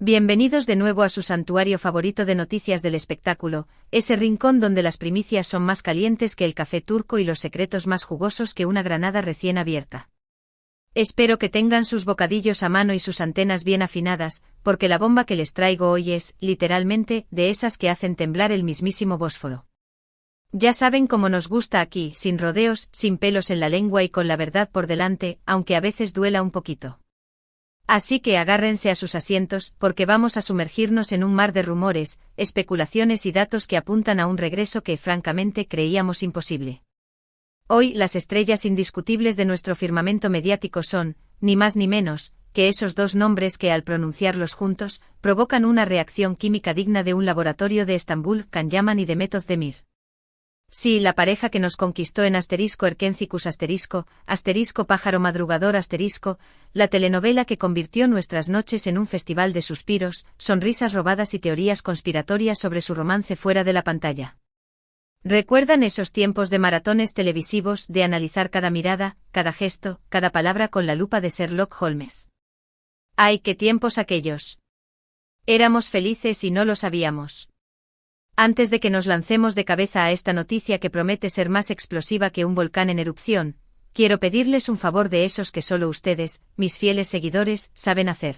Bienvenidos de nuevo a su santuario favorito de noticias del espectáculo, ese rincón donde las primicias son más calientes que el café turco y los secretos más jugosos que una granada recién abierta. Espero que tengan sus bocadillos a mano y sus antenas bien afinadas, porque la bomba que les traigo hoy es, literalmente, de esas que hacen temblar el mismísimo Bósforo. Ya saben cómo nos gusta aquí, sin rodeos, sin pelos en la lengua y con la verdad por delante, aunque a veces duela un poquito. Así que agárrense a sus asientos, porque vamos a sumergirnos en un mar de rumores, especulaciones y datos que apuntan a un regreso que, francamente, creíamos imposible. Hoy, las estrellas indiscutibles de nuestro firmamento mediático son, ni más ni menos, que esos dos nombres que, al pronunciarlos juntos, provocan una reacción química digna de un laboratorio de Estambul, Can Yaman y Demet Özdemir. Sí, la pareja que nos conquistó en *Erkencicus*, pájaro madrugador *, la telenovela que convirtió nuestras noches en un festival de suspiros, sonrisas robadas y teorías conspiratorias sobre su romance fuera de la pantalla. ¿Recuerdan esos tiempos de maratones televisivos, de analizar cada mirada, cada gesto, cada palabra con la lupa de Sherlock Holmes? ¡Ay, qué tiempos aquellos! Éramos felices y no lo sabíamos. Antes de que nos lancemos de cabeza a esta noticia que promete ser más explosiva que un volcán en erupción, quiero pedirles un favor de esos que solo ustedes, mis fieles seguidores, saben hacer.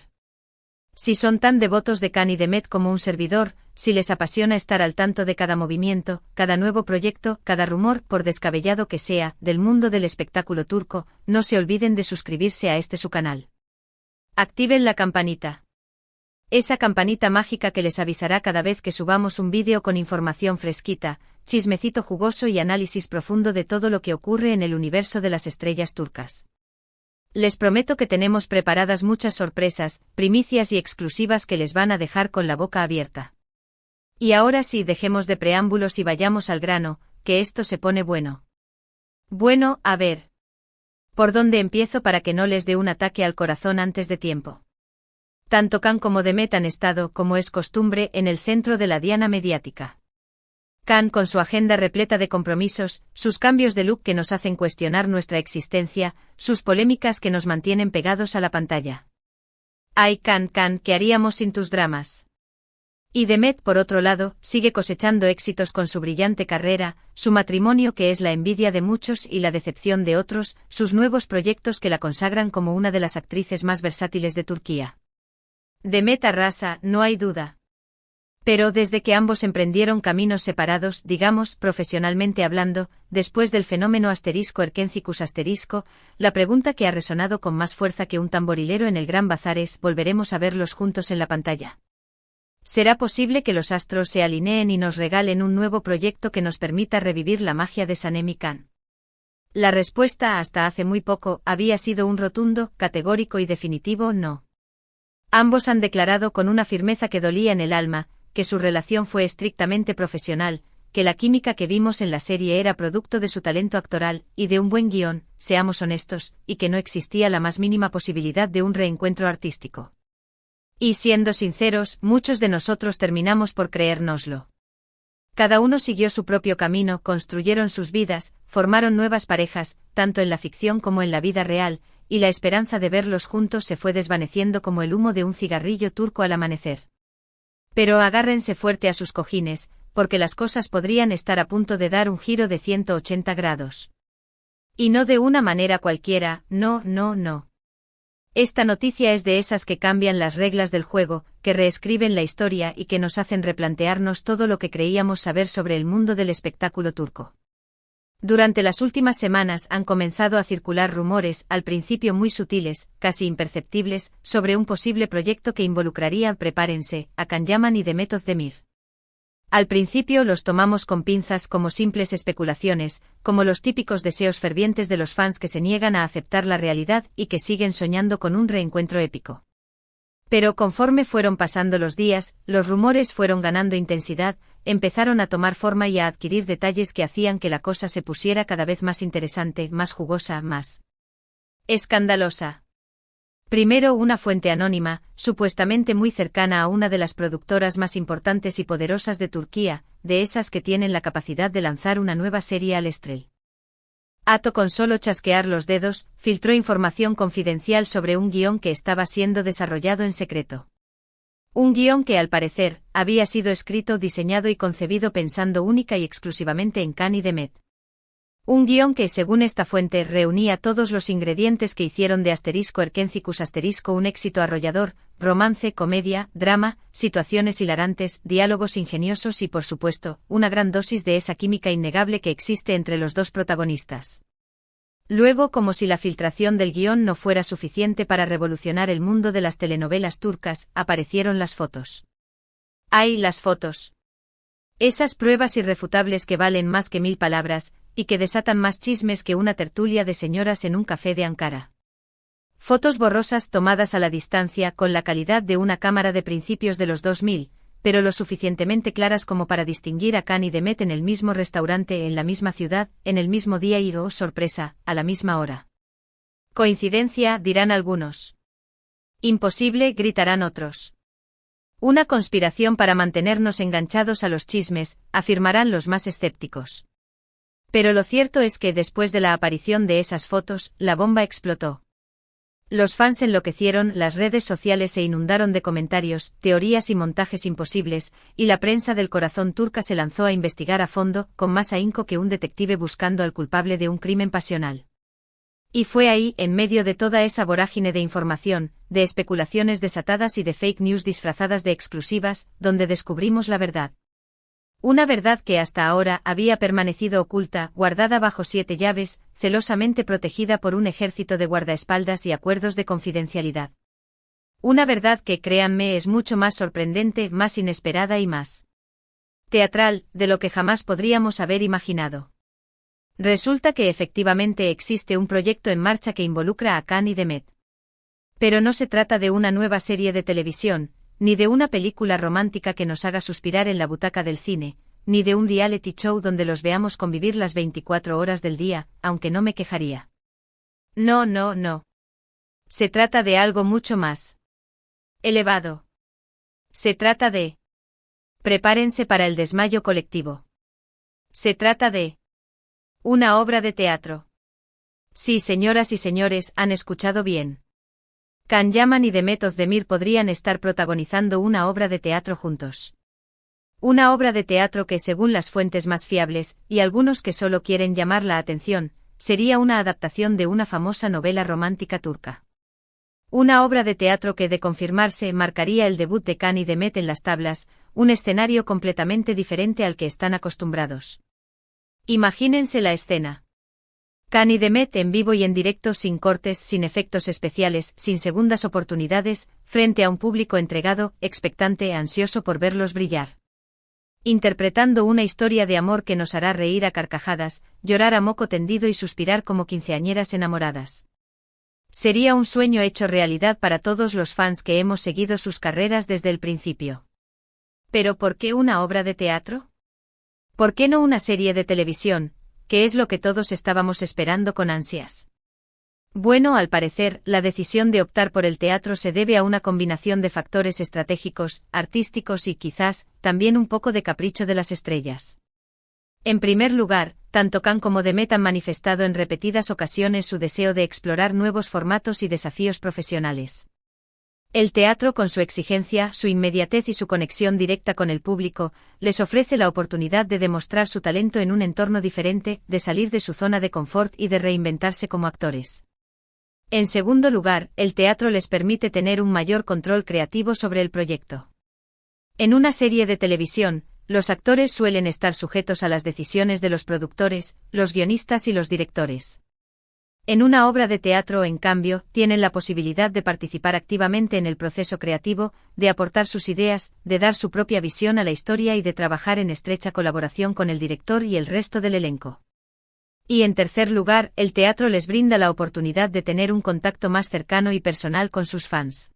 Si son tan devotos de Can y Demet como un servidor, si les apasiona estar al tanto de cada movimiento, cada nuevo proyecto, cada rumor, por descabellado que sea, del mundo del espectáculo turco, no se olviden de suscribirse a su canal. Activen la campanita. Esa campanita mágica que les avisará cada vez que subamos un vídeo con información fresquita, chismecito jugoso y análisis profundo de todo lo que ocurre en el universo de las estrellas turcas. Les prometo que tenemos preparadas muchas sorpresas, primicias y exclusivas que les van a dejar con la boca abierta. Y ahora sí, dejemos de preámbulos y vayamos al grano, que esto se pone bueno. Bueno, a ver. ¿Por dónde empiezo para que no les dé un ataque al corazón antes de tiempo? Tanto Can como Demet han estado, como es costumbre, en el centro de la diana mediática. Can con su agenda repleta de compromisos, sus cambios de look que nos hacen cuestionar nuestra existencia, sus polémicas que nos mantienen pegados a la pantalla. Ay, Can, ¿qué haríamos sin tus dramas? Y Demet, por otro lado, sigue cosechando éxitos con su brillante carrera, su matrimonio que es la envidia de muchos y la decepción de otros, sus nuevos proyectos que la consagran como una de las actrices más versátiles de Turquía. Demet arrasa, no hay duda. Pero desde que ambos emprendieron caminos separados, digamos, profesionalmente hablando, después del fenómeno *Erkencicus*, la pregunta que ha resonado con más fuerza que un tamborilero en el Gran Bazar es: ¿volveremos a verlos juntos en la pantalla? ¿Será posible que los astros se alineen y nos regalen un nuevo proyecto que nos permita revivir la magia de Sanem y Can? La respuesta, hasta hace muy poco, había sido un rotundo, categórico y definitivo no. Ambos han declarado con una firmeza que dolía en el alma, que su relación fue estrictamente profesional, que la química que vimos en la serie era producto de su talento actoral, y de un buen guión, seamos honestos, y que no existía la más mínima posibilidad de un reencuentro artístico. Y siendo sinceros, muchos de nosotros terminamos por creérnoslo. Cada uno siguió su propio camino, construyeron sus vidas, formaron nuevas parejas, tanto en la ficción como en la vida real, y la esperanza de verlos juntos se fue desvaneciendo como el humo de un cigarrillo turco al amanecer. Pero agárrense fuerte a sus cojines, porque las cosas podrían estar a punto de dar un giro de 180 grados. Y no de una manera cualquiera, no. Esta noticia es de esas que cambian las reglas del juego, que reescriben la historia y que nos hacen replantearnos todo lo que creíamos saber sobre el mundo del espectáculo turco. Durante las últimas semanas han comenzado a circular rumores, al principio muy sutiles, casi imperceptibles, sobre un posible proyecto que involucraría, prepárense, a Can Yaman y Demet Özdemir. Al principio los tomamos con pinzas como simples especulaciones, como los típicos deseos fervientes de los fans que se niegan a aceptar la realidad y que siguen soñando con un reencuentro épico. Pero conforme fueron pasando los días, los rumores fueron ganando intensidad, empezaron a tomar forma y a adquirir detalles que hacían que la cosa se pusiera cada vez más interesante, más jugosa, más escandalosa. Primero, una fuente anónima, supuestamente muy cercana a una de las productoras más importantes y poderosas de Turquía, de esas que tienen la capacidad de lanzar una nueva serie al estrell. Con solo chasquear los dedos, filtró información confidencial sobre un guión que estaba siendo desarrollado en secreto. Un guión que, al parecer, había sido escrito, diseñado y concebido pensando única y exclusivamente en Khan y Demet. Un guión que, según esta fuente, reunía todos los ingredientes que hicieron de *Erkencicus* un éxito arrollador: romance, comedia, drama, situaciones hilarantes, diálogos ingeniosos y, por supuesto, una gran dosis de esa química innegable que existe entre los dos protagonistas. Luego, como si la filtración del guión no fuera suficiente para revolucionar el mundo de las telenovelas turcas, aparecieron las fotos. ¡Ay, las fotos! Esas pruebas irrefutables que valen más que 1000 palabras, y que desatan más chismes que una tertulia de señoras en un café de Ankara. Fotos borrosas tomadas a la distancia con la calidad de una cámara de principios de los 2000, pero lo suficientemente claras como para distinguir a Khan y Demet en el mismo restaurante, en la misma ciudad, en el mismo día y, oh sorpresa, a la misma hora. ¿Coincidencia?, dirán algunos. Imposible, gritarán otros. Una conspiración para mantenernos enganchados a los chismes, afirmarán los más escépticos. Pero lo cierto es que después de la aparición de esas fotos, la bomba explotó. Los fans enloquecieron, las redes sociales se inundaron de comentarios, teorías y montajes imposibles, y la prensa del corazón turca se lanzó a investigar a fondo, con más ahínco que un detective buscando al culpable de un crimen pasional. Y fue ahí, en medio de toda esa vorágine de información, de especulaciones desatadas y de fake news disfrazadas de exclusivas, donde descubrimos la verdad. Una verdad que hasta ahora había permanecido oculta, guardada bajo 7 llaves, celosamente protegida por un ejército de guardaespaldas y acuerdos de confidencialidad. Una verdad que, créanme, es mucho más sorprendente, más inesperada y más teatral, de lo que jamás podríamos haber imaginado. Resulta que efectivamente existe un proyecto en marcha que involucra a Khan y Demet. Pero no se trata de una nueva serie de televisión, ni de una película romántica que nos haga suspirar en la butaca del cine, ni de un reality show donde los veamos convivir las 24 horas del día, aunque no me quejaría. No, no, no. Se trata de algo mucho más elevado. Se trata de... Prepárense para el desmayo colectivo. Se trata de... una obra de teatro. Sí, señoras y señores, han escuchado bien. Can Yaman y Demet Özdemir podrían estar protagonizando una obra de teatro juntos. Una obra de teatro que, según las fuentes más fiables, y algunos que solo quieren llamar la atención, sería una adaptación de una famosa novela romántica turca. Una obra de teatro que, de confirmarse, marcaría el debut de Khan y Demet en las tablas, un escenario completamente diferente al que están acostumbrados. Imagínense la escena. Khan y Demet en vivo y en directo, sin cortes, sin efectos especiales, sin segundas oportunidades, frente a un público entregado, expectante, ansioso por verlos brillar. Interpretando una historia de amor que nos hará reír a carcajadas, llorar a moco tendido y suspirar como quinceañeras enamoradas. Sería un sueño hecho realidad para todos los fans que hemos seguido sus carreras desde el principio. ¿Pero por qué una obra de teatro? ¿Por qué no una serie de televisión, que es lo que todos estábamos esperando con ansias? Bueno, al parecer, la decisión de optar por el teatro se debe a una combinación de factores estratégicos, artísticos y quizás, también un poco de capricho de las estrellas. En primer lugar, tanto Khan como Demet han manifestado en repetidas ocasiones su deseo de explorar nuevos formatos y desafíos profesionales. El teatro, con su exigencia, su inmediatez y su conexión directa con el público, les ofrece la oportunidad de demostrar su talento en un entorno diferente, de salir de su zona de confort y de reinventarse como actores. En segundo lugar, el teatro les permite tener un mayor control creativo sobre el proyecto. En una serie de televisión, los actores suelen estar sujetos a las decisiones de los productores, los guionistas y los directores. En una obra de teatro, en cambio, tienen la posibilidad de participar activamente en el proceso creativo, de aportar sus ideas, de dar su propia visión a la historia y de trabajar en estrecha colaboración con el director y el resto del elenco. Y en tercer lugar, el teatro les brinda la oportunidad de tener un contacto más cercano y personal con sus fans.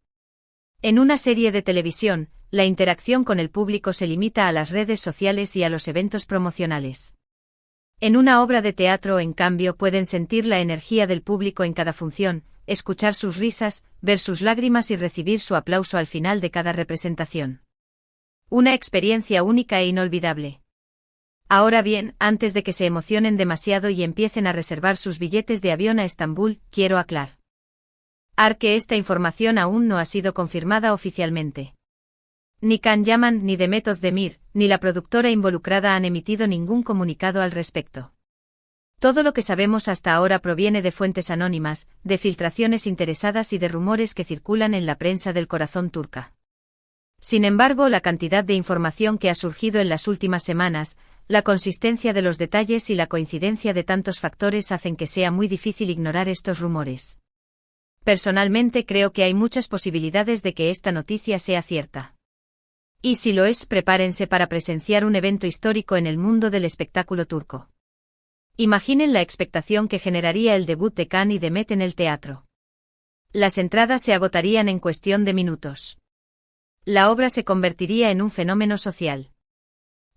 En una serie de televisión, la interacción con el público se limita a las redes sociales y a los eventos promocionales. En una obra de teatro, en cambio, pueden sentir la energía del público en cada función, escuchar sus risas, ver sus lágrimas y recibir su aplauso al final de cada representación. Una experiencia única e inolvidable. Ahora bien, antes de que se emocionen demasiado y empiecen a reservar sus billetes de avión a Estambul, quiero aclarar que esta información aún no ha sido confirmada oficialmente. Ni Can Yaman ni Demet Özdemir, ni la productora involucrada han emitido ningún comunicado al respecto. Todo lo que sabemos hasta ahora proviene de fuentes anónimas, de filtraciones interesadas y de rumores que circulan en la prensa del corazón turca. Sin embargo, la cantidad de información que ha surgido en las últimas semanas, la consistencia de los detalles y la coincidencia de tantos factores hacen que sea muy difícil ignorar estos rumores. Personalmente creo que hay muchas posibilidades de que esta noticia sea cierta. Y si lo es, prepárense para presenciar un evento histórico en el mundo del espectáculo turco. Imaginen la expectación que generaría el debut de Can y Demet en el teatro. Las entradas se agotarían en cuestión de minutos. La obra se convertiría en un fenómeno social.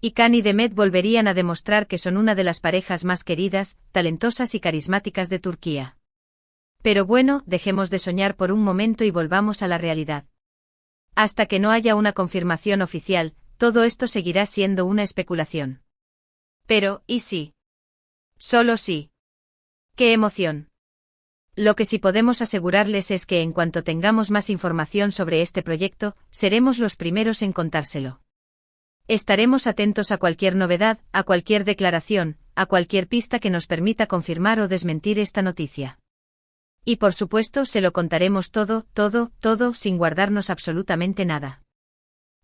Y Can y Demet volverían a demostrar que son una de las parejas más queridas, talentosas y carismáticas de Turquía. Pero bueno, dejemos de soñar por un momento y volvamos a la realidad. Hasta que no haya una confirmación oficial, todo esto seguirá siendo una especulación. Pero, ¿y si? Solo sí. ¡Qué emoción! Lo que sí podemos asegurarles es que en cuanto tengamos más información sobre este proyecto, seremos los primeros en contárselo. Estaremos atentos a cualquier novedad, a cualquier declaración, a cualquier pista que nos permita confirmar o desmentir esta noticia. Y por supuesto se lo contaremos todo, sin guardarnos absolutamente nada.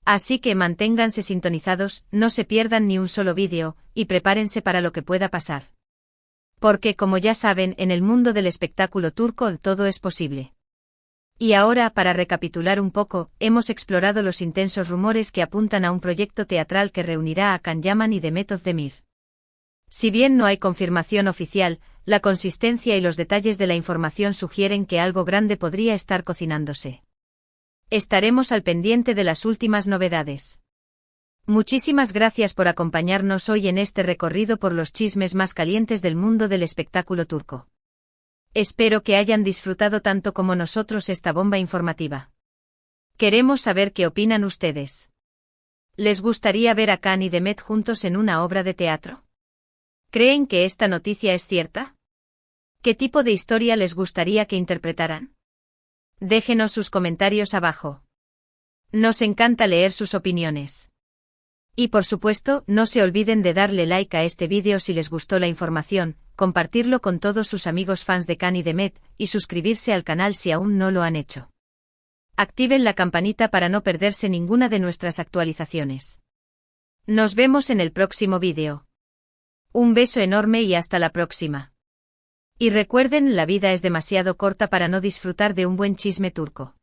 Así que manténganse sintonizados, no se pierdan ni un solo vídeo, y prepárense para lo que pueda pasar. Porque como ya saben, en el mundo del espectáculo turco todo es posible. Y ahora, para recapitular un poco, hemos explorado los intensos rumores que apuntan a un proyecto teatral que reunirá a Can Yaman y Demet Özdemir. Si bien no hay confirmación oficial, la consistencia y los detalles de la información sugieren que algo grande podría estar cocinándose. Estaremos al pendiente de las últimas novedades. Muchísimas gracias por acompañarnos hoy en este recorrido por los chismes más calientes del mundo del espectáculo turco. Espero que hayan disfrutado tanto como nosotros esta bomba informativa. Queremos saber qué opinan ustedes. ¿Les gustaría ver a Can y Demet juntos en una obra de teatro? ¿Creen que esta noticia es cierta? ¿Qué tipo de historia les gustaría que interpretaran? Déjenos sus comentarios abajo. Nos encanta leer sus opiniones. Y por supuesto, no se olviden de darle like a este vídeo si les gustó la información, compartirlo con todos sus amigos fans de Can y Demet, y suscribirse al canal si aún no lo han hecho. Activen la campanita para no perderse ninguna de nuestras actualizaciones. Nos vemos en el próximo vídeo. Un beso enorme y hasta la próxima. Y recuerden, la vida es demasiado corta para no disfrutar de un buen chisme turco.